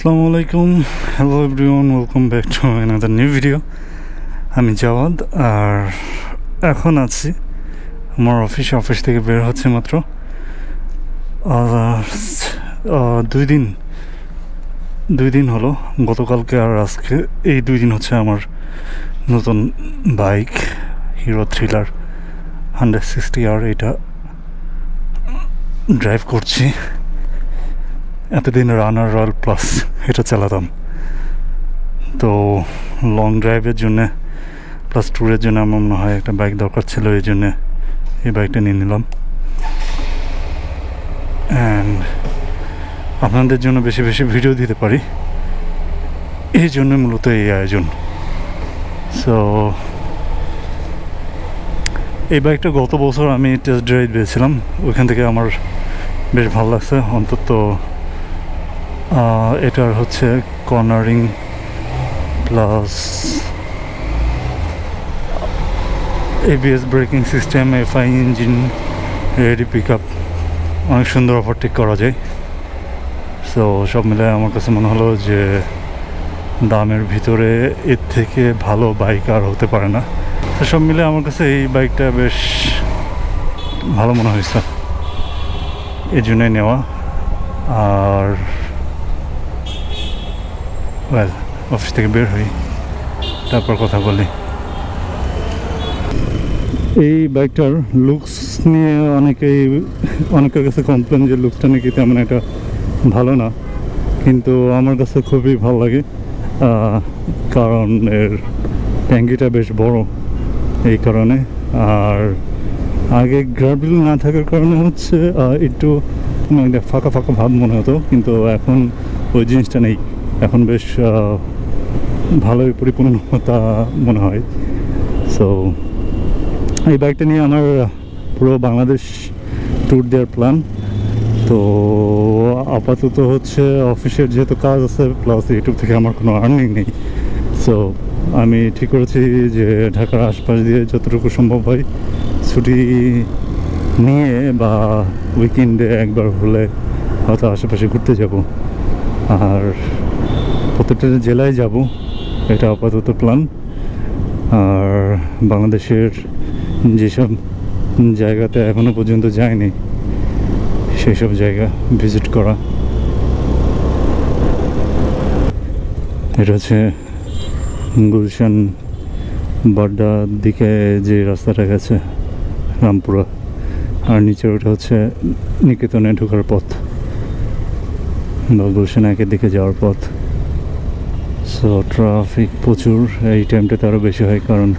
আসসালামু আলাইকুম, hello everyone, welcome back to another new video. আমি জাওয়াদ, আর এখন আছি আমার অফিস থেকে বের হচ্ছে মাত্র। দুই দিন হলো, গতকালকে আর আজকে, এই 2 দিন হচ্ছে আমার নতুন বাইক হিরো থ্রিলার 160R এটা ড্রাইভ করছি। এতদিন রানার রয়্যাল প্লাস এটা চালাতাম, তো লং ড্রাইভের জন্যে প্লাস ট্যুরের জন্য আমার মনে হয় একটা বাইক দরকার ছিল, এই জন্যে এই বাইকটা নিয়ে নিলাম। অ্যান্ড আপনাদের জন্য বেশি বেশি ভিডিও দিতে পারি, এই জন্য মূলত এই আয়োজন। সো এই বাইকটা গত বছর আমি টেস্ট ড্রাইভ দিয়েছিলাম, ওইখান থেকে আমার বেশ ভালো লাগছে। অন্তত এটার হচ্ছে cornering plus ABS braking system, FI engine, ready pick up, অনেক সুন্দর ওভারটেক করা যায়। সো সব মিলে আমার কাছে মনে হলো যে দামের ভিতরে এর থেকে ভালো বাইক আর হতে পারে না। তো সব মিলে আমার কাছে এই বাইকটা বেশ ভালো মনে হয়েছে, এই জন্যই নেওয়া। আর অফিস থেকে বের হই, তারপর কথা বলি। এই বাইকটার লুকস নিয়ে অনেকের কাছে কমপ্লেন যে লুকসটা নাকি তেমন একটা ভালো না, কিন্তু আমার কাছে খুবই ভালো লাগে, কারণ এর ট্যাঙ্কিটা বেশ বড় এই কারণে। আর আগে গ্রাভিল না থাকার কারণে হচ্ছে একটু একটা ফাঁকা ফাঁকা ভাব মনে হতো, কিন্তু এখন ওই জিনিসটা নেই, এখন বেশ ভালোই পরিপূর্ণতা মনে হয়। সো এই বাইকটা নিয়ে আমার পুরো বাংলাদেশ ট্যুর দেওয়ার প্ল্যান। তো আপাতত হচ্ছে অফিসের যেহেতু কাজ আছে, প্লাস ইউটিউব থেকে আমার কোনো আর্নিং নেই, সো আমি ঠিক করেছি যে ঢাকার আশপাশ দিয়ে যতটুকু সম্ভব হয় ছুটি নিয়ে বা উইকেন্ডে একবার হলে হয়তো আশেপাশে ঘুরতে যাব, আর প্রত্যেকটা জেলায় যাব, এটা আপাতত প্ল্যান। আর বাংলাদেশের যেসব জায়গাতে এখনও পর্যন্ত যায়নি সেই সব জায়গা ভিজিট করা। এটা হচ্ছে গুলশান বাড্ডার দিকে যে রাস্তাটা গেছে রামপুরা, আর নিচে ওটা হচ্ছে নিকেতনে ঢোকার পথ বা গুলশান একের দিকে যাওয়ার পথ। সো ট্রাফিক প্রচুর, এই টাইমটাতে আরও বেশি হয়, কারণ